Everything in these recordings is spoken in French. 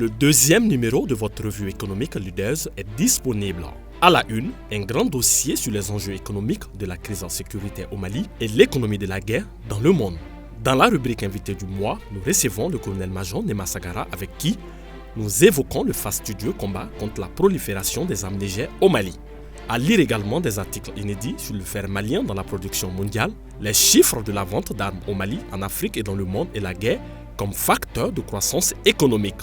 Le deuxième numéro de votre revue économique Leaders est disponible. À la une, un grand dossier sur les enjeux économiques de la crise en sécurité au Mali et l'économie de la guerre dans le monde. Dans la rubrique invité du mois, nous recevons le colonel-major Nema Sagara avec qui nous évoquons le fastidieux combat contre la prolifération des armes légères au Mali. À lire également des articles inédits sur le fer malien dans la production mondiale, les chiffres de la vente d'armes au Mali, en Afrique et dans le monde et la guerre comme facteur de croissance économique.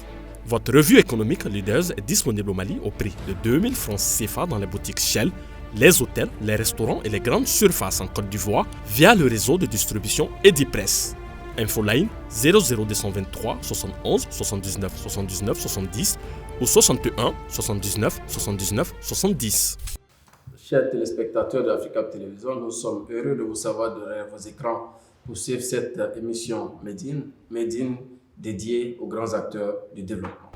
Votre revue économique Leaders est disponible au Mali au prix de 2000 francs CFA dans les boutiques Shell, les hôtels, les restaurants et les grandes surfaces en Côte d'Ivoire via le réseau de distribution Edipress. Infoline 00223 71 79 79 70 ou 61 79 79 70. Chers téléspectateurs d'Africa Télévision, nous sommes heureux de vous savoir derrière vos écrans pour suivre cette émission Made in dédiée aux grands acteurs du développement.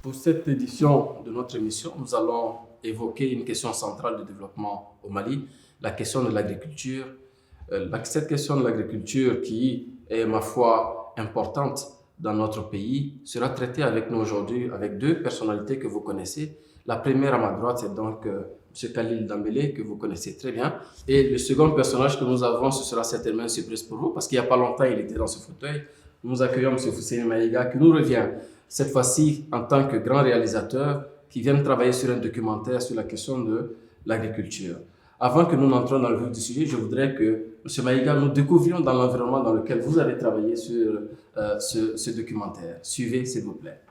Pour cette édition de notre émission, nous allons évoquer une question centrale du développement au Mali, la question de l'agriculture. Cette question de l'agriculture qui est, ma foi, importante dans notre pays, sera traitée avec nous aujourd'hui avec deux personnalités que vous connaissez. La première à ma droite, c'est donc M. Khalil Dambélé, que vous connaissez très bien. Et le second personnage que nous avons, ce sera certainement une surprise pour vous, parce qu'il n'y a pas longtemps, il était dans ce fauteuil. Nous accueillons M. Fousseini Maïga, qui nous revient cette fois-ci en tant que grand réalisateur, qui vient de travailler sur un documentaire sur la question de l'agriculture. Avant que nous n'entrions dans le vif du sujet, je voudrais que, M. Maïga, nous découvrions dans l'environnement dans lequel vous avez travaillé sur ce documentaire. Suivez, s'il vous plaît.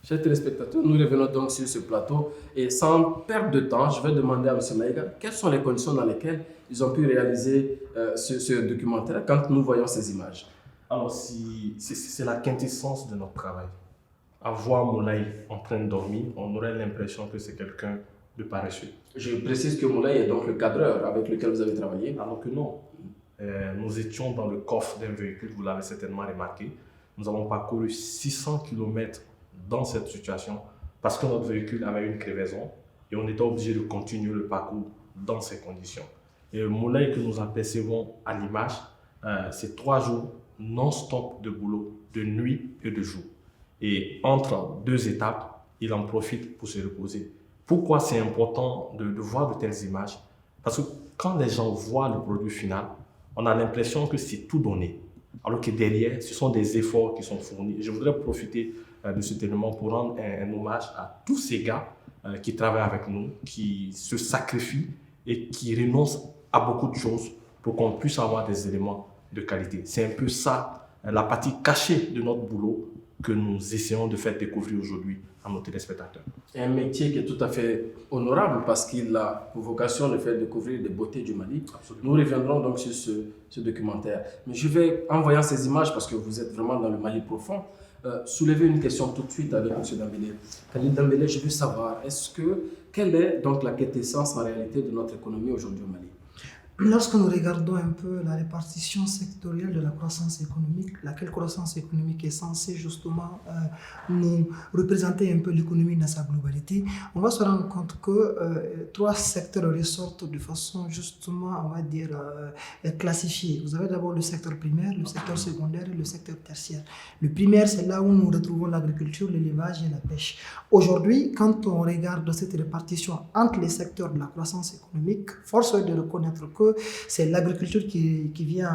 Chers téléspectateurs, nous revenons donc sur ce plateau et sans perdre de temps, je vais demander à M. Maïga quelles sont les conditions dans lesquelles ils ont pu réaliser ce documentaire quand nous voyons ces images. Alors, c'est la quintessence de notre travail. À voir Moulay en train de dormir, on aurait l'impression que c'est quelqu'un de paresseux. Je précise que Moulay est donc le cadreur avec lequel vous avez travaillé. Alors que non. Nous étions dans le coffre d'un véhicule, vous l'avez certainement remarqué. Nous avons parcouru 600 km dans cette situation parce que notre véhicule avait une crevaison et on était obligé de continuer le parcours dans ces conditions. Et le Moulay que nous apercevons à l'image, c'est 3 jours non-stop de boulot, de nuit et de jour. Et entre 2 étapes, il en profite pour se reposer. Pourquoi c'est important de voir de telles images? Parce que quand les gens voient le produit final, on a l'impression que c'est tout donné. Alors que derrière, ce sont des efforts qui sont fournis. Je voudrais profiter de cet événement pour rendre un hommage à tous ces gars qui travaillent avec nous, qui se sacrifient et qui renoncent à beaucoup de choses pour qu'on puisse avoir des éléments de qualité. C'est un peu ça, la partie cachée de notre boulot que nous essayons de faire découvrir aujourd'hui à nos téléspectateurs. Un métier qui est tout à fait honorable parce qu'il a pour vocation de faire découvrir des beautés du Mali. Absolument. Nous reviendrons donc sur ce documentaire. Mais je vais, en voyant ces images, parce que vous êtes vraiment dans le Mali profond, soulever une question tout de suite avec M. Dambélé. Khalil Dambélé, je veux savoir, quelle est donc la quintessence en réalité de notre économie aujourd'hui au Mali? Lorsque nous regardons un peu la répartition sectorielle de la croissance économique, laquelle croissance économique est censée justement nous représenter un peu l'économie dans sa globalité, on va se rendre compte que 3 secteurs ressortent de façon justement, on va dire, classifiée. Vous avez d'abord le secteur primaire, le secteur secondaire et le secteur tertiaire. Le primaire, c'est là où nous retrouvons l'agriculture, l'élevage et la pêche. Aujourd'hui, quand on regarde cette répartition entre les secteurs de la croissance économique, force est de reconnaître que c'est l'agriculture qui vient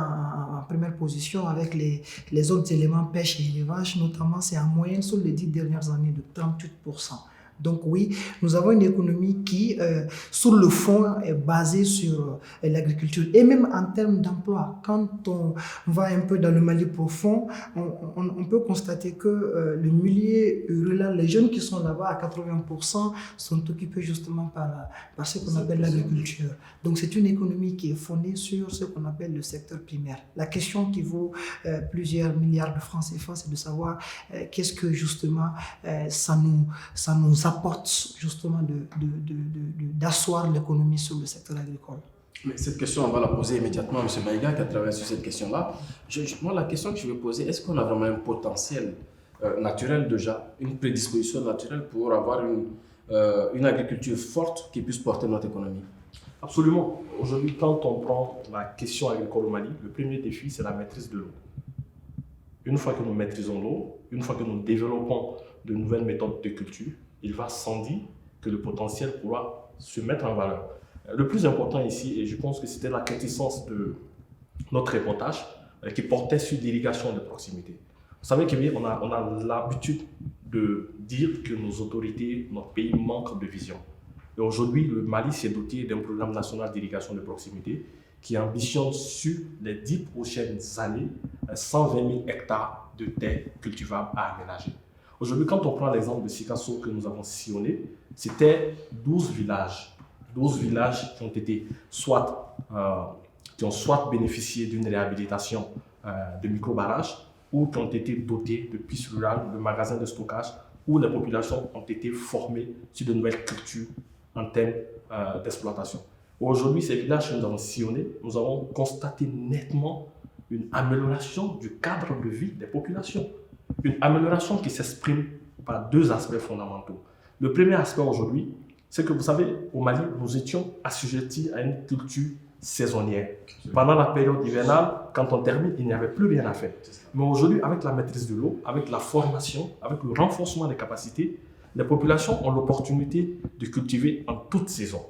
en première position avec les autres éléments pêche et élevage, notamment c'est en moyenne sur les 10 dernières années de 38%. Donc oui, nous avons une économie qui, sur le fond, est basée sur l'agriculture. Et même en termes d'emploi, quand on va un peu dans le Mali profond, on peut constater que le milieu rural, les jeunes qui sont là-bas à 80% sont occupés justement par ce qu'on appelle l'agriculture. Donc c'est une économie qui est fondée sur ce qu'on appelle le secteur primaire. La question qui vaut plusieurs milliards de francs CFA, c'est de savoir qu'est-ce que justement ça nous apporte justement d'asseoir l'économie sur le secteur agricole. Mais cette question, on va la poser immédiatement à M. Maïga qui a travaillé sur cette question-là. Moi, la question que je vais poser, est-ce qu'on a vraiment un potentiel naturel déjà, une prédisposition naturelle pour avoir une agriculture forte qui puisse porter notre économie? Absolument. Aujourd'hui, quand on prend la question agricole au Mali, le premier défi, c'est la maîtrise de l'eau. Une fois que nous maîtrisons l'eau, une fois que nous développons de nouvelles méthodes de culture, il va sans dire que le potentiel pourra se mettre en valeur. Le plus important ici, et je pense que c'était la quintessence de notre reportage, qui portait sur l'irrigation de proximité. Vous savez qu'on a l'habitude de dire que nos autorités, notre pays manque de vision. Et aujourd'hui, le Mali s'est doté d'un programme national d'irrigation de proximité qui ambitionne sur les 10 prochaines années 120 000 hectares de terres cultivables à aménager. Aujourd'hui, quand on prend l'exemple de Sikasso que nous avons sillonné, c'était 12 villages qui ont été qui ont soit bénéficié d'une réhabilitation de micro-barrages ou qui ont été dotés de pistes rurales, de magasins de stockage, où les populations ont été formées sur de nouvelles cultures en termes d'exploitation. Aujourd'hui, ces villages que nous avons sillonnés, nous avons constaté nettement une amélioration du cadre de vie des populations. Une amélioration qui s'exprime par deux aspects fondamentaux. Le premier aspect aujourd'hui, c'est que vous savez, au Mali, nous étions assujettis à une culture saisonnière. Pendant la période hivernale, quand on termine, il n'y avait plus rien à faire. Mais aujourd'hui, avec la maîtrise de l'eau, avec la formation, avec le renforcement des capacités, les populations ont l'opportunité de cultiver en toute saison.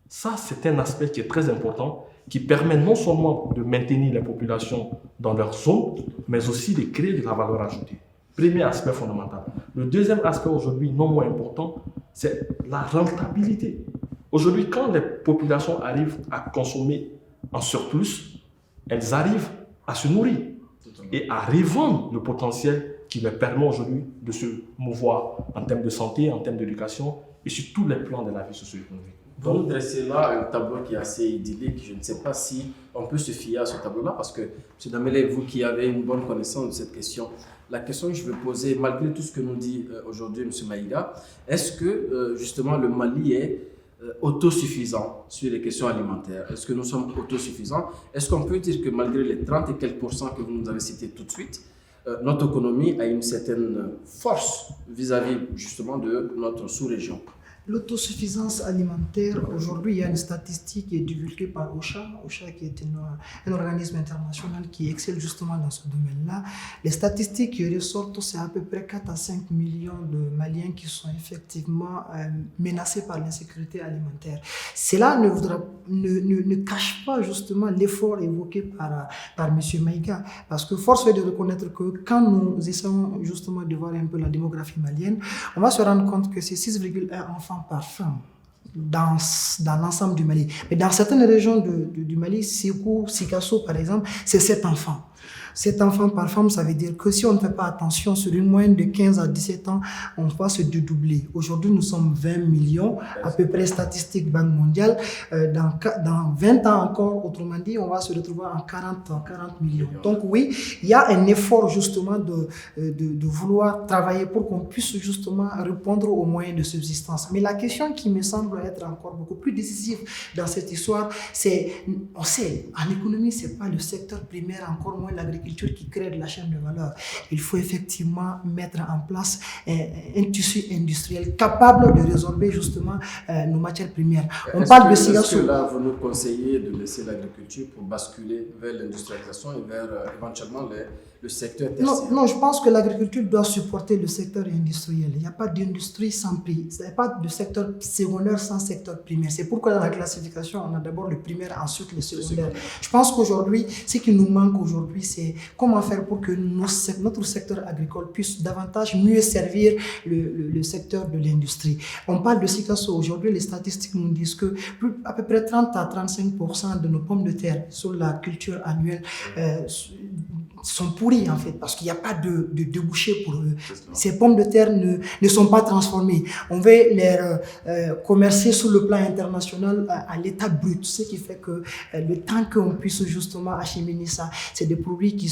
Ça, c'est un aspect qui est très important, qui permet non seulement de maintenir les populations dans leur zone, mais aussi de créer de la valeur ajoutée. Premier aspect fondamental. Le deuxième aspect aujourd'hui, non moins important, c'est la rentabilité. Aujourd'hui, quand les populations arrivent à consommer en surplus, elles arrivent à se nourrir et à revendre le potentiel qui leur permet aujourd'hui de se mouvoir en termes de santé, en termes d'éducation et sur tous les plans de la vie socio-économique. Vous nous dressez là un tableau qui est assez idyllique. Je ne sais pas si on peut se fier à ce tableau-là parce que, M. Damele, vous qui avez une bonne connaissance de cette question, la question que je veux poser, malgré tout ce que nous dit aujourd'hui M. Maïga, est-ce que justement le Mali est autosuffisant sur les questions alimentaires? Est-ce que nous sommes autosuffisants? Est-ce qu'on peut dire que malgré les 30 et quelques % que vous nous avez cités tout de suite, notre économie a une certaine force vis-à-vis justement de notre sous-région? L'autosuffisance alimentaire, aujourd'hui, il y a une statistique qui est divulguée par OCHA qui est un organisme international qui excelle justement dans ce domaine-là. Les statistiques qui ressortent, c'est à peu près 4 à 5 millions de Maliens qui sont effectivement menacés par l'insécurité alimentaire. Cela ne cache pas justement l'effort évoqué par M. Maïga, parce que force est de reconnaître que quand nous essayons justement de voir un peu la démographie malienne, on va se rendre compte que c'est 6,1 enfants par femme dans l'ensemble du Mali. Mais dans certaines régions du Mali, Sikasso par exemple, c'est 7 enfants. 7 enfants par femme, ça veut dire que si on ne fait pas attention, sur une moyenne de 15 à 17 ans, on va se dédoubler. Aujourd'hui, nous sommes 20 millions, à peu près statistique Banque mondiale. Dans 20 ans encore, autrement dit, on va se retrouver en 40 millions. Donc oui, il y a un effort justement de vouloir travailler pour qu'on puisse justement répondre aux moyens de subsistance. Mais la question qui me semble être encore beaucoup plus décisive dans cette histoire, c'est, on sait, en économie, c'est pas le secteur primaire, encore moins l'agriculture qui crée de la chaîne de valeur. Il faut effectivement mettre en place un tissu industriel capable de résorber justement nos matières premières. On parle de Sikasso. Est-ce que là, vous nous conseillez de laisser l'agriculture pour basculer vers l'industrialisation et vers éventuellement le secteur tertiaire? Non, je pense que l'agriculture doit supporter le secteur industriel. Il n'y a pas d'industrie sans prix. Il n'y a pas de secteur secondaire sans secteur primaire. C'est pourquoi dans la classification, on a d'abord le primaire, ensuite le secondaire. Je pense qu'aujourd'hui, ce qui nous manque aujourd'hui, c'est comment faire pour que notre secteur agricole puisse davantage mieux servir le secteur de l'industrie. On parle de Sikasso. Aujourd'hui, les statistiques nous disent que à peu près 30 à 35% de nos pommes de terre sur la culture annuelle sont pourris en fait, parce qu'il n'y a pas de débouché pour eux. Ces pommes de terre ne sont pas transformées. On veut les commercer sur le plan international à l'état brut, ce qui fait que le temps qu'on puisse justement acheminer ça, c'est des produits qui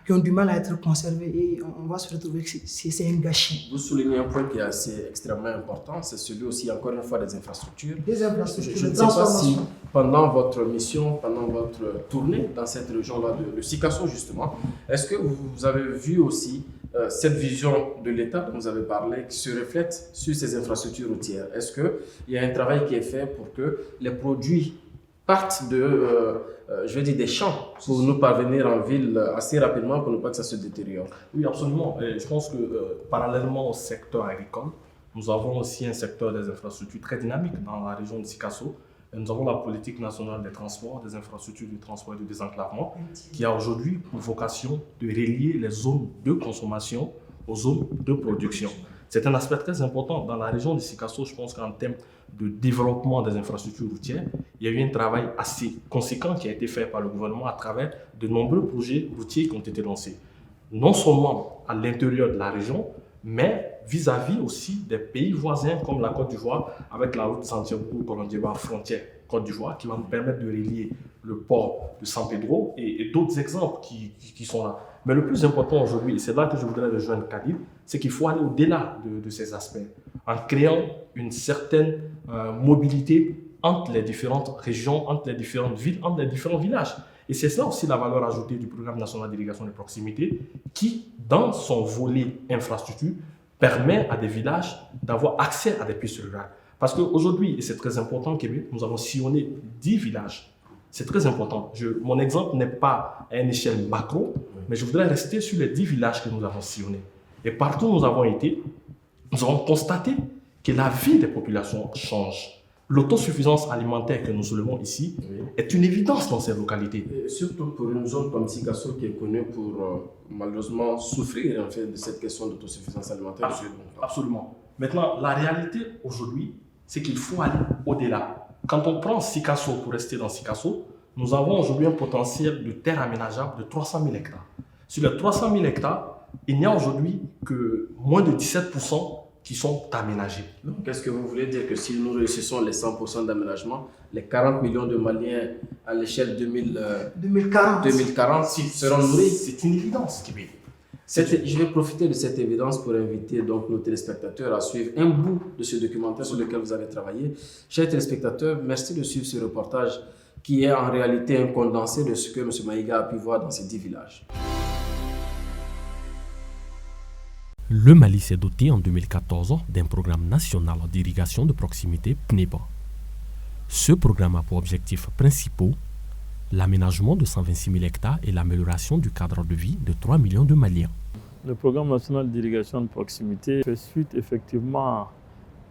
ont du mal à être conservés et on va se retrouver que c'est un gâchis. Vous soulignez un point qui est assez extrêmement important, c'est celui aussi encore une fois des infrastructures. Des infrastructures, je ne sais pas si pendant votre mission, pendant votre tournée dans cette région-là, le Sikasso justement, est-ce que vous avez vu aussi cette vision de l'État dont vous avez parlé qui se reflète sur ces infrastructures routières? Est-ce qu'il y a un travail qui est fait pour que les produits partent des champs pour nous parvenir en ville assez rapidement pour ne pas que ça se détériore? Oui, absolument. Et je pense que parallèlement au secteur agricole, nous avons aussi un secteur des infrastructures très dynamique dans la région de Sikasso. Nous avons la politique nationale des transports, des infrastructures de transport et de désenclavement, qui a aujourd'hui pour vocation de relier les zones de consommation aux zones de production. C'est un aspect très important. Dans la région de Sikasso, je pense qu'en termes de développement des infrastructures routières, il y a eu un travail assez conséquent qui a été fait par le gouvernement à travers de nombreux projets routiers qui ont été lancés. Non seulement à l'intérieur de la région, mais vis-à-vis aussi des pays voisins comme la Côte d'Ivoire, avec la route Santiago-Colondieba frontière Côte d'Ivoire, qui va nous permettre de relier le port de San Pedro et d'autres exemples qui sont là. Mais le plus important aujourd'hui, et c'est là que je voudrais rejoindre Khalid, c'est qu'il faut aller au-delà de ces aspects, en créant une certaine mobilité entre les différentes régions, entre les différentes villes, entre les différents villages. Et c'est ça aussi la valeur ajoutée du programme national d'irrigation de proximité qui, dans son volet infrastructure, permet à des villages d'avoir accès à des pistes rurales. Parce qu'aujourd'hui, et c'est très important au Québec, nous avons sillonné 10 villages. C'est très important. Mon exemple n'est pas à une échelle macro, mais je voudrais rester sur les 10 villages que nous avons sillonnés. Et partout où nous avons été, nous avons constaté que la vie des populations change. L'autosuffisance alimentaire que nous soulevons ici est une évidence dans ces localités. Et surtout pour une zone comme Sikasso qui est connue pour malheureusement souffrir en fait, de cette question d'autosuffisance alimentaire. Absolument. Maintenant, la réalité aujourd'hui, c'est qu'il faut aller au-delà. Quand on prend Sikasso pour rester dans Sikasso, nous avons aujourd'hui un potentiel de terre aménageable de 300 000 hectares. Sur les 300 000 hectares, il n'y a aujourd'hui que moins de 17% qui sont aménagés. Qu'est-ce que vous voulez dire? Que si nous réussissons les 100% d'aménagement, les 40 millions de Maliens à l'échelle 2040 seront nourris? C'est une évidence, Kébé. Je vais profiter de cette évidence pour inviter donc nos téléspectateurs à suivre un bout de ce documentaire sur lequel vous avez travaillé. Chers téléspectateurs, merci de suivre ce reportage qui est en réalité un condensé de ce que M. Maïga a pu voir dans ces 10 villages. Le Mali s'est doté en 2014 d'un programme national d'irrigation de proximité PNEBA. Ce programme a pour objectifs principaux l'aménagement de 126 000 hectares et l'amélioration du cadre de vie de 3 millions de Maliens. Le programme national d'irrigation de proximité fait suite effectivement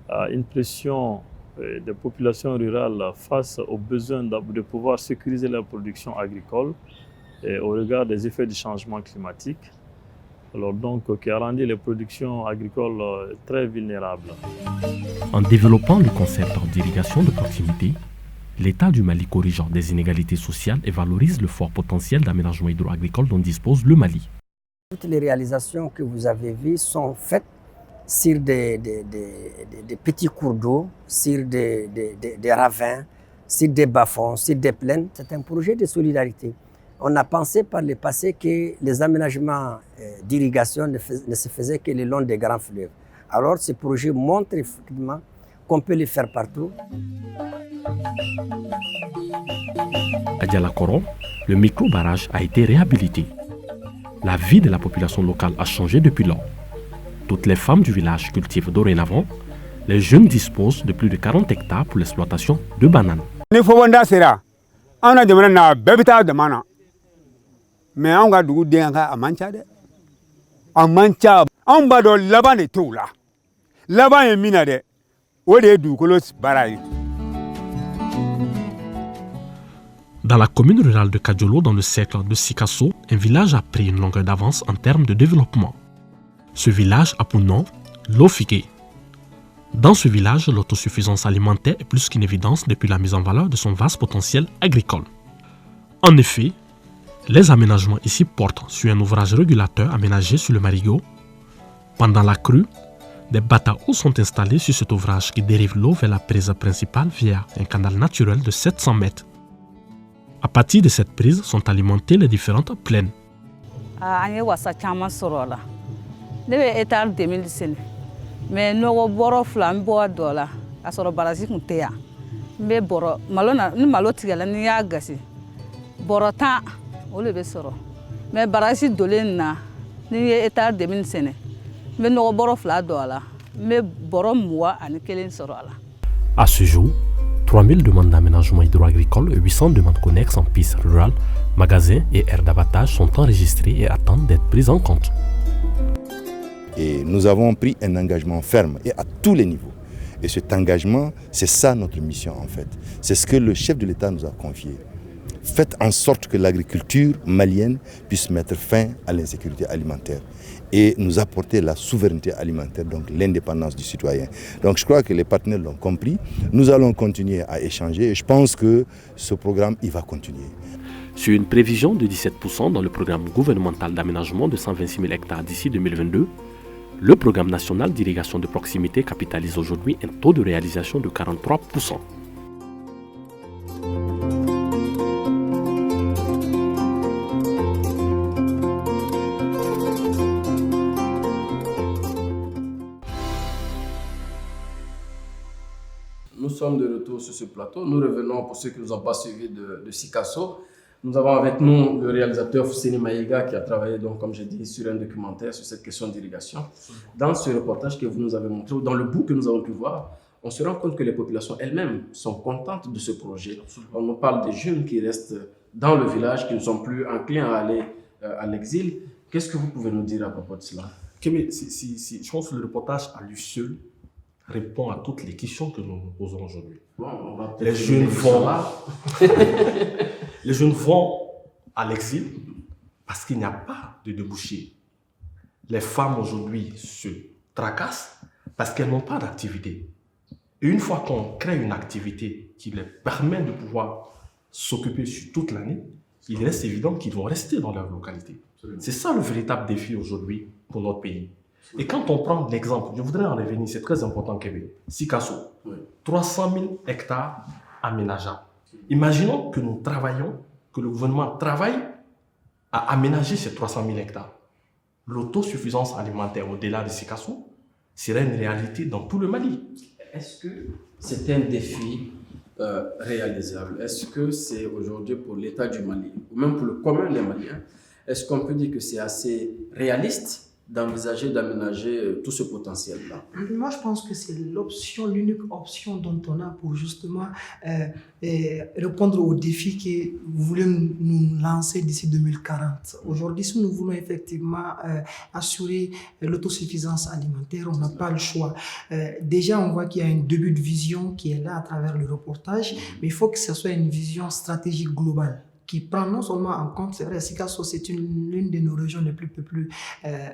à une pression des populations rurales face au besoin de pouvoir sécuriser la production agricole et au regard des effets du changement climatique. Alors donc, qui a rendu les productions agricoles très vulnérables. En développant le concept d'irrigation de proximité, l'État du Mali corrige des inégalités sociales et valorise le fort potentiel d'aménagement hydro-agricole dont dispose le Mali. Toutes les réalisations que vous avez vues sont faites sur des petits cours d'eau, sur des ravins, sur des bas-fonds, sur des plaines. C'est un projet de solidarité. On a pensé par le passé que les aménagements d'irrigation ne se faisaient que le long des grands fleuves. Alors ce projet montre effectivement qu'on peut le faire partout. À Dialakoron, le micro-barrage a été réhabilité. La vie de la population locale a changé depuis lors. Toutes les femmes du village cultivent dorénavant. Les jeunes disposent de plus de 40 hectares pour l'exploitation de bananes. mais on ga dugu den ka amancha de amancha on ba do laban de tola laban e mina de o de du kolos barai. Dans la commune rurale de Kadjolo, dans le cercle de Sikasso, un village a pris une longueur d'avance en termes de développement. Ce village a pour nom Lofigué. Dans ce village, l'autosuffisance alimentaire est plus qu'une évidence depuis la mise en valeur de son vaste potentiel agricole. En effet, les aménagements ici portent sur un ouvrage régulateur aménagé sur le Marigot. Pendant la crue, des bateaux sont installés sur cet ouvrage qui dérive l'eau vers la prise principale via un canal naturel de 700 mètres. À partir de cette prise sont alimentées les différentes plaines. Mais nous boro flam bo dola asoro barasi kunteya mbe boro malona ni malo tigala ni ya gasi boro ta o le be soro mais barasi dolena ni etar 2000 mais no boro fla dola mais boro mois ani kelen soro ala. À ce jour, 3000 demandes d'aménagement hydro-agricole et 800 demandes connexes en pistes rurales, magasins et aires d'abattage sont enregistrées et attendent d'être prises en compte. Et nous avons pris un engagement ferme et à tous les niveaux. Et cet engagement, c'est ça notre mission en fait. C'est ce que le chef de l'État nous a confié. Faites en sorte que l'agriculture malienne puisse mettre fin à l'insécurité alimentaire et nous apporter la souveraineté alimentaire, donc l'indépendance du citoyen. Donc je crois que les partenaires l'ont compris. Nous allons continuer à échanger et je pense que ce programme, il va continuer. Sur une prévision de 17% dans le programme gouvernemental d'aménagement de 126 000 hectares d'ici 2022, le programme national d'irrigation de proximité capitalise aujourd'hui un taux de réalisation de 43%. Nous sommes de retour sur ce plateau. Nous revenons pour ceux qui nous ont pas suivis de Sikasso. Nous avons avec nous le réalisateur Fousseni Maïga qui a travaillé, donc, comme j'ai dit, sur un documentaire sur cette question d'irrigation. Dans ce reportage que vous nous avez montré, ou dans le bout que nous avons pu voir, on se rend compte que les populations elles-mêmes sont contentes de ce projet. On nous parle des jeunes qui restent dans le village, qui ne sont plus enclins à aller à l'exil. Qu'est-ce que vous pouvez nous dire à propos de cela? Je pense que le reportage à lui seul répond à toutes les questions que nous nous posons aujourd'hui. Bon, les jeunes vont à l'exil parce qu'il n'y a pas de débouché. Les femmes aujourd'hui se tracassent parce qu'elles n'ont pas d'activité. Et une fois qu'on crée une activité qui les permet de pouvoir s'occuper sur toute l'année, il reste évident qu'ils vont rester dans leur localité. C'est ça le véritable défi aujourd'hui pour notre pays. Et quand on prend l'exemple, je voudrais en revenir, c'est très important, Kébé. Sikasso, 300 000 hectares aménageables. Imaginons que nous travaillons, que le gouvernement travaille à aménager ces 300 000 hectares. L'autosuffisance alimentaire au-delà de Sikasso serait une réalité dans tout le Mali. Est-ce que c'est un défi réalisable? Est-ce que c'est aujourd'hui pour l'État du Mali, ou même pour le commun des Maliens, est-ce qu'on peut dire que c'est assez réaliste d'envisager d'aménager tout ce potentiel-là? Moi, je pense que c'est l'unique option dont on a pour justement répondre aux défis que vous voulez nous lancer d'ici 2040. Aujourd'hui, si nous voulons effectivement assurer l'autosuffisance alimentaire, on n'a pas le choix. Déjà, on voit qu'il y a un début de vision qui est là à travers le reportage, mais il faut que ce soit une vision stratégique globale qui prend non seulement en compte, c'est vrai, Sikasso, c'est l'une de nos régions les plus peuplées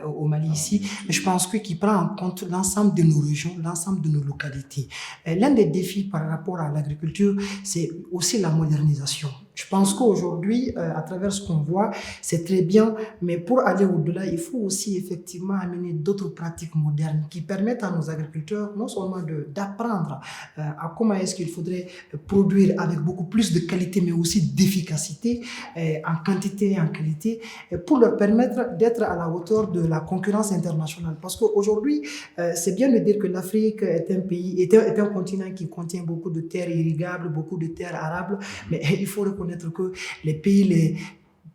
au Mali ici, mais je pense que qui prend en compte l'ensemble de nos régions, l'ensemble de nos localités. L'un des défis par rapport à l'agriculture, c'est aussi la modernisation. Je pense qu'aujourd'hui, à travers ce qu'on voit, c'est très bien, mais pour aller au-delà, il faut aussi effectivement amener d'autres pratiques modernes qui permettent à nos agriculteurs non seulement d'apprendre à comment est-ce qu'il faudrait produire avec beaucoup plus de qualité, mais aussi d'efficacité en quantité et en qualité, pour leur permettre d'être à la hauteur de la concurrence internationale. Parce qu'aujourd'hui, c'est bien de dire que l'Afrique est un pays, est un continent qui contient beaucoup de terres irrigables, beaucoup de terres arables, mais il faut reconnaître que les pays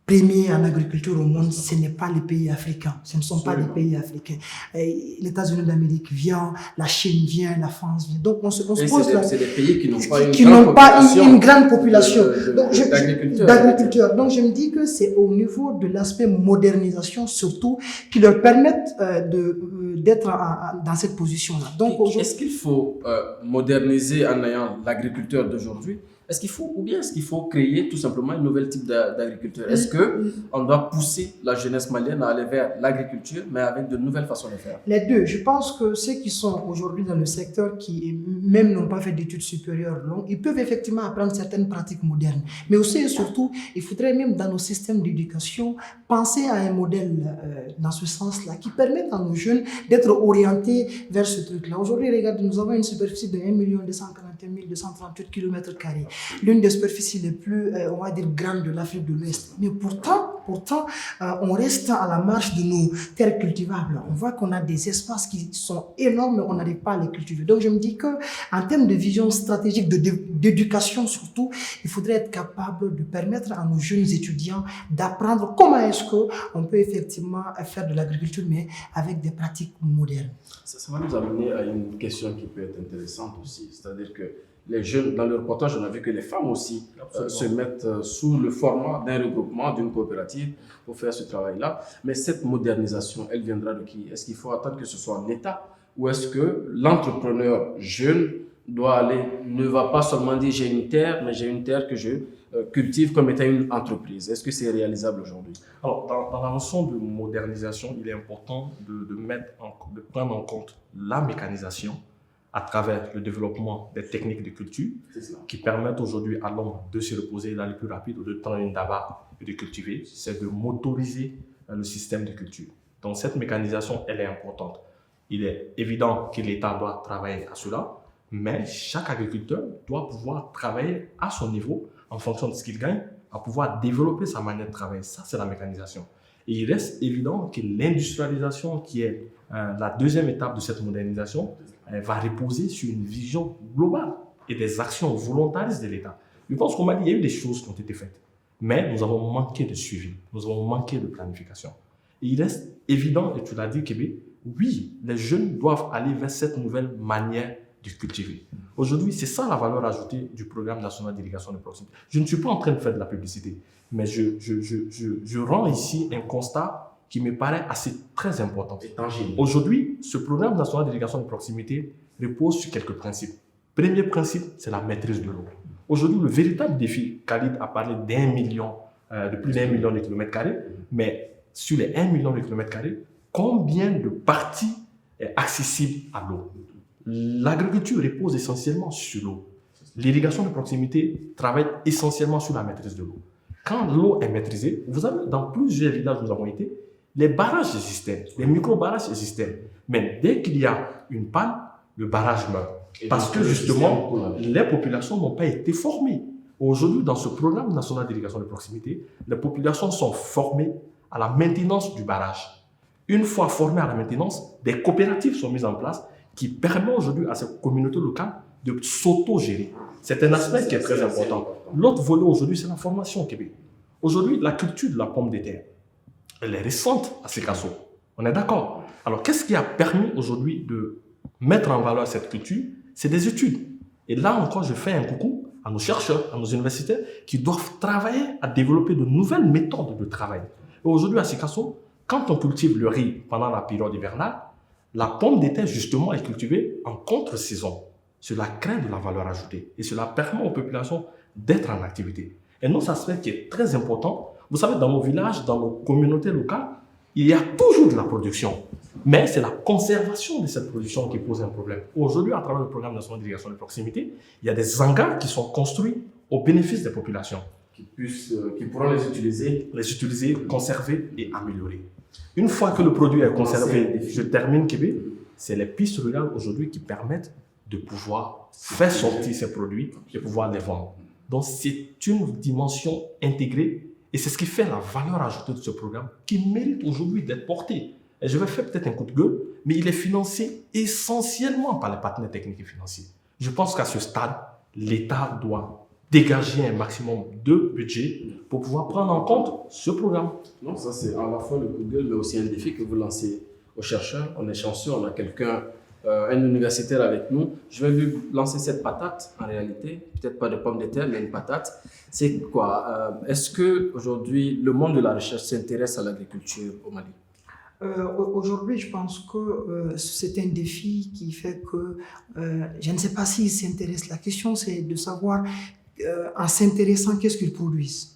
premiers en agriculture au monde, ce n'est pas les pays africains. Ce ne sont pas les pays africains. Les États-Unis d'Amérique viennent, la Chine vient, la France vient. Donc on se pose là. C'est des pays qui n'ont pas une grande population d'agriculteurs. Donc je me dis que c'est au niveau de l'aspect modernisation surtout qui leur permettent d'être dans cette position-là. Donc est-ce qu'il faut moderniser en ayant l'agriculteur d'aujourd'hui? Est-ce qu'il faut créer tout simplement un nouvel type d'agriculture? Est-ce qu'on doit pousser la jeunesse malienne à aller vers l'agriculture, mais avec de nouvelles façons de faire? Les deux. Je pense que ceux qui sont aujourd'hui dans le secteur, qui même n'ont pas fait d'études supérieures longues, ils peuvent effectivement apprendre certaines pratiques modernes. Mais aussi et surtout, il faudrait même dans nos systèmes d'éducation penser à un modèle dans ce sens-là qui permette à nos jeunes d'être orientés vers ce truc-là. Aujourd'hui, regardez, nous avons une superficie de 1 241 238 km². L'une des superficies les plus, on va dire, grandes de l'Afrique de l'Ouest. Mais pourtant, on reste à la marge de nos terres cultivables. On voit qu'on a des espaces qui sont énormes, mais on n'arrive pas à les cultiver. Donc, je me dis qu'en termes de vision stratégique, d'éducation surtout, il faudrait être capable de permettre à nos jeunes étudiants d'apprendre comment est-ce qu'on peut effectivement faire de l'agriculture, mais avec des pratiques modernes. Ça va nous amener à une question qui peut être intéressante aussi. C'est-à-dire que les jeunes, dans le reportage, on a vu que les femmes aussi se mettent sous le format d'un regroupement, d'une coopérative pour faire ce travail-là. Mais cette modernisation, elle viendra de qui? Est-ce qu'il faut attendre que ce soit l'État? Ou est-ce que l'entrepreneur jeune ne va pas seulement dire j'ai une terre, mais j'ai une terre que je cultive comme étant une entreprise? Est-ce que c'est réalisable aujourd'hui? Alors, dans la notion de modernisation, il est important de prendre en compte la mécanisation à travers le développement des techniques de culture qui permettent aujourd'hui à l'homme de se reposer, d'aller plus rapide, de prendre une daba et de cultiver. C'est de motoriser le système de culture. Donc cette mécanisation, elle est importante. Il est évident que l'État doit travailler à cela, mais chaque agriculteur doit pouvoir travailler à son niveau en fonction de ce qu'il gagne, à pouvoir développer sa manière de travailler. Ça, c'est la mécanisation. Et il reste évident que l'industrialisation, qui est la deuxième étape de cette modernisation, va reposer sur une vision globale et des actions volontaristes de l'État. Je pense qu'au Mali, il y a eu des choses qui ont été faites, mais nous avons manqué de suivi, nous avons manqué de planification. Et il reste évident, et tu l'as dit, Kébé, oui, les jeunes doivent aller vers cette nouvelle manière de cultiver. Aujourd'hui, c'est ça la valeur ajoutée du programme national d'irrigation de proximité. Je ne suis pas en train de faire de la publicité, mais je rends ici un constat qui me paraît très important. Aujourd'hui, ce programme national d'irrigation de proximité repose sur quelques principes. Premier principe, c'est la maîtrise de l'eau. Aujourd'hui, le véritable défi, Khalid a parlé de plus d'1 million de kilomètres carrés, mais sur les 1 million de kilomètres carrés, combien de parties est accessible à l'eau? L'agriculture repose essentiellement sur l'eau. L'irrigation de proximité travaille essentiellement sur la maîtrise de l'eau. Quand l'eau est maîtrisée, vous avez dans plusieurs villages où nous avons été, les barrages existaient, les micro-barrages existaient. Mais dès qu'il y a une panne, le barrage meurt. Parce que justement, les populations n'ont pas été formées. Aujourd'hui, dans ce programme national d'irrigation de proximité, les populations sont formées à la maintenance du barrage. Une fois formées à la maintenance, des coopératives sont mises en place qui permettent aujourd'hui à ces communautés locales de s'auto-gérer. C'est un aspect qui est très important. L'autre volet aujourd'hui, c'est la formation au Québec. Aujourd'hui, la culture de la pomme de terre, elle est récente à Sekasso. On est d'accord. Alors, qu'est-ce qui a permis aujourd'hui de mettre en valeur cette culture? C'est des études. Et là encore, je fais un coucou à nos chercheurs, à nos universitaires qui doivent travailler à développer de nouvelles méthodes de travail. Et aujourd'hui, à Sekasso, quand on cultive le riz pendant la période hivernale, la pomme de terre, justement, est cultivée en contre-saison. Cela crée de la valeur ajoutée et cela permet aux populations d'être en activité. Un autre aspect qui est très important, vous savez, dans nos villages, dans nos communautés locales, il y a toujours de la production. Mais c'est la conservation de cette production qui pose un problème. Aujourd'hui, à travers le programme national d'irrigation de proximité, il y a des hangars qui sont construits au bénéfice des populations. Qui pourront les utiliser, conserver et améliorer. Une fois que le produit est conservé, je termine, Kébé, c'est les pistes rurales aujourd'hui qui permettent de pouvoir faire sortir ces produits et pouvoir les vendre. Donc, c'est une dimension intégrée et c'est ce qui fait la valeur ajoutée de ce programme qui mérite aujourd'hui d'être porté. Et je vais faire peut-être un coup de gueule, mais il est financé essentiellement par les partenaires techniques et financiers. Je pense qu'à ce stade, l'État doit dégager un maximum de budget pour pouvoir prendre en compte ce programme. Non, ça c'est à la fois le Google, mais aussi un défi que vous lancez aux chercheurs. On est chanceux, on a quelqu'un, un universitaire avec nous. Je vais lui lancer cette patate en réalité, peut-être pas de pommes de terre, mais une patate. C'est quoi? Est-ce qu'aujourd'hui, le monde de la recherche s'intéresse à l'agriculture au Mali? Aujourd'hui, je pense que c'est un défi qui fait que je ne sais pas s'ils s'intéressent. La question, c'est de savoir, en s'intéressant, qu'est-ce qu'ils produisent.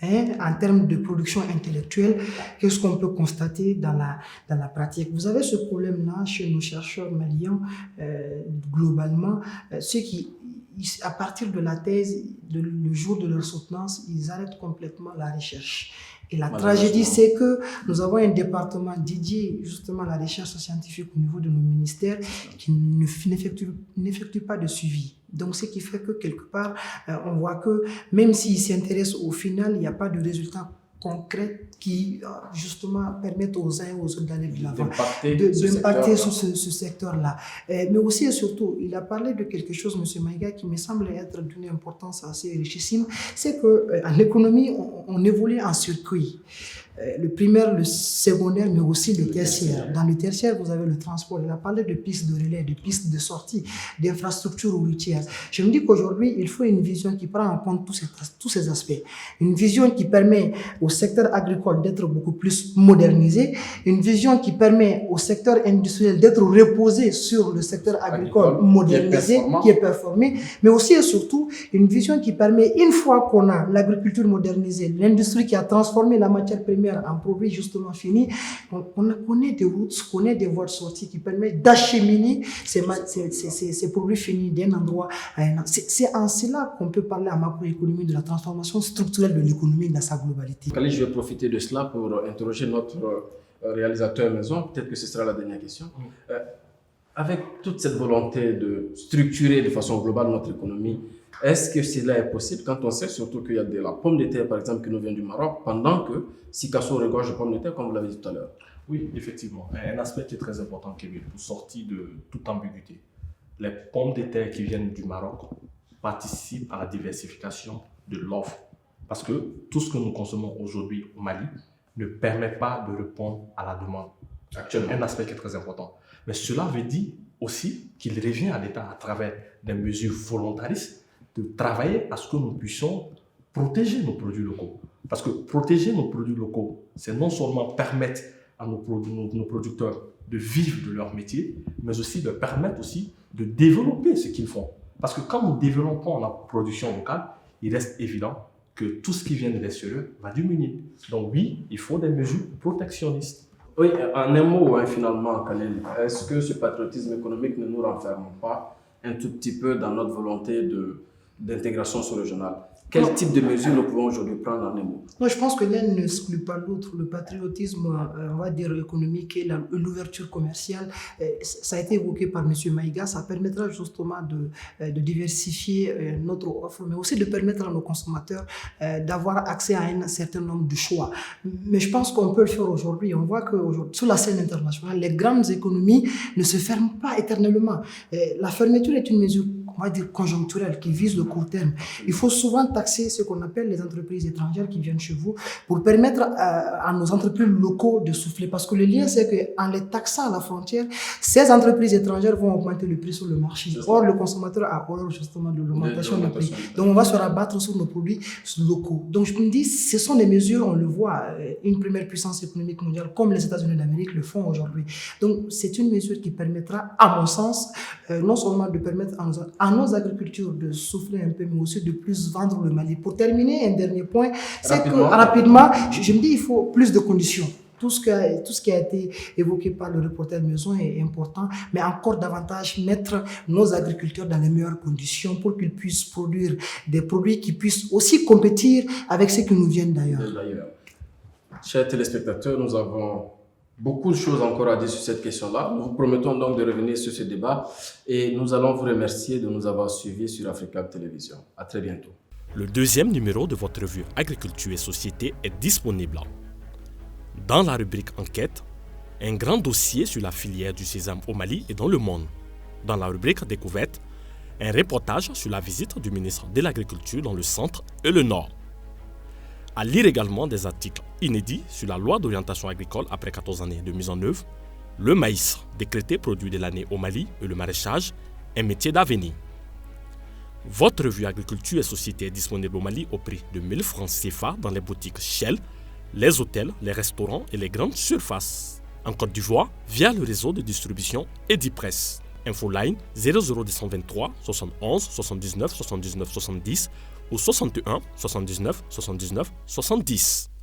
En termes de production intellectuelle, qu'est-ce qu'on peut constater dans la pratique? Vous avez ce problème-là chez nos chercheurs maliens, globalement, ceux qui, à partir de la thèse, le jour de leur soutenance, ils arrêtent complètement la recherche. Et la tragédie, c'est que nous avons un département dédié justement à la recherche scientifique au niveau de nos ministères qui n'effectue pas de suivi. Donc, ce qui fait que quelque part, on voit que même s'ils s'intéressent au final, il n'y a pas de résultats concrets qui justement permettent aux uns et aux autres d'aller de l'avant, d'impacter sur ce secteur-là. Mais aussi et surtout, il a parlé de quelque chose, M. Maïga, qui me semble être d'une importance assez richissime, c'est qu'en économie, on évolue en circuit. Le primaire, le secondaire, mais aussi le tertiaire. Dans le tertiaire, vous avez le transport. Il a parlé de pistes de relais, de pistes de sortie, d'infrastructures routières. Je me dis qu'aujourd'hui, il faut une vision qui prend en compte tous ces aspects. Une vision qui permet au secteur agricole d'être beaucoup plus modernisé. Une vision qui permet au secteur industriel d'être reposé sur le secteur agricole modernisé, qui est performé. Mais aussi et surtout, une vision qui permet, une fois qu'on a l'agriculture modernisée, l'industrie qui a transformé la matière première en produit justement fini, on connaît des routes, on connaît des voies de sortie qui permettent d'acheminer ces produits finis d'un endroit à un autre. C'est en cela qu'on peut parler en macroéconomie de la transformation structurelle de l'économie dans sa globalité. Khalid, je vais profiter de cela pour interroger notre réalisateur maison. Peut-être que ce sera la dernière question. Avec toute cette volonté de structurer de façon globale notre économie, est-ce que cela est possible quand on sait surtout qu'il y a de la pomme de terre, par exemple, qui nous vient du Maroc, pendant que Sikasso regorge de pommes de terre, comme vous l'avez dit tout à l'heure? Oui, effectivement. Un aspect qui est très important, Kevin, pour sortir de toute ambiguïté. Les pommes de terre qui viennent du Maroc participent à la diversification de l'offre. Parce que tout ce que nous consommons aujourd'hui au Mali ne permet pas de répondre à la demande. Actuellement, un aspect qui est très important. Mais cela veut dire aussi qu'il revient à l'État, à travers des mesures volontaristes, de travailler à ce que nous puissions protéger nos produits locaux. Parce que protéger nos produits locaux, c'est non seulement permettre à nos producteurs de vivre de leur métier, mais aussi de permettre aussi de développer ce qu'ils font. Parce que quand nous développons la production locale, il reste évident que tout ce qui vient de l'extérieur va diminuer. Donc oui, il faut des mesures protectionnistes. Oui, en un mot, finalement, Khalil, est-ce que ce patriotisme économique ne nous renferme pas un tout petit peu dans notre volonté d'intégration sous-régionale? Quel type de mesures nous pouvons aujourd'hui prendre en un mot? Moi, je pense que l'un n'exclut pas l'autre. Le patriotisme, on va dire économique et l'ouverture commerciale, ça a été évoqué par M. Maïga, ça permettra justement de diversifier notre offre, mais aussi de permettre à nos consommateurs d'avoir accès à un certain nombre de choix. Mais je pense qu'on peut le faire aujourd'hui. On voit que sur la scène internationale, les grandes économies ne se ferment pas éternellement. La fermeture est une mesure, on va dire, conjoncturelle qui vise le court terme. Il faut souvent taxer ce qu'on appelle les entreprises étrangères qui viennent chez vous pour permettre à nos entreprises locaux de souffler. Parce que le lien, c'est qu'en les taxant à la frontière, ces entreprises étrangères vont augmenter le prix sur le marché. Or, le consommateur a horreur justement de l'augmentation du prix. Donc, on va se rabattre sur nos produits locaux. Donc, je me dis, ce sont des mesures, on le voit, une première puissance économique mondiale comme les États-Unis d'Amérique le font aujourd'hui. Donc, c'est une mesure qui permettra, à mon sens, non seulement de permettre à nos agricultures de souffler un peu, mais aussi de plus vendre le Mali. Pour terminer, un dernier point, c'est que rapidement, je me dis il faut plus de conditions. Tout ce qui a été évoqué par le reporter Maison est important, mais encore davantage mettre nos agriculteurs dans les meilleures conditions pour qu'ils puissent produire des produits qui puissent aussi compétir avec ceux qui nous viennent d'ailleurs. Chers téléspectateurs, nous avons beaucoup de choses encore à dire sur cette question-là. Nous vous promettons donc de revenir sur ce débat et nous allons vous remercier de nous avoir suivis sur Africa Télévision. À très bientôt. Le deuxième numéro de votre revue Agriculture et Société est disponible. Dans la rubrique Enquête, un grand dossier sur la filière du sésame au Mali et dans le monde. Dans la rubrique Découverte, Un reportage sur la visite du ministre de l'Agriculture dans le centre et le nord. À lire également des articles inédits sur la loi d'orientation agricole après 14 années de mise en œuvre, le maïs décrété produit de l'année au Mali et le maraîchage, un métier d'avenir. Votre revue Agriculture et Société est disponible au Mali au prix de 1000 francs CFA dans les boutiques Shell, les hôtels, les restaurants et les grandes surfaces. En Côte d'Ivoire, via le réseau de distribution Edipresse. Infoline 00223 71 79 79 70 ou 61 79 79 70.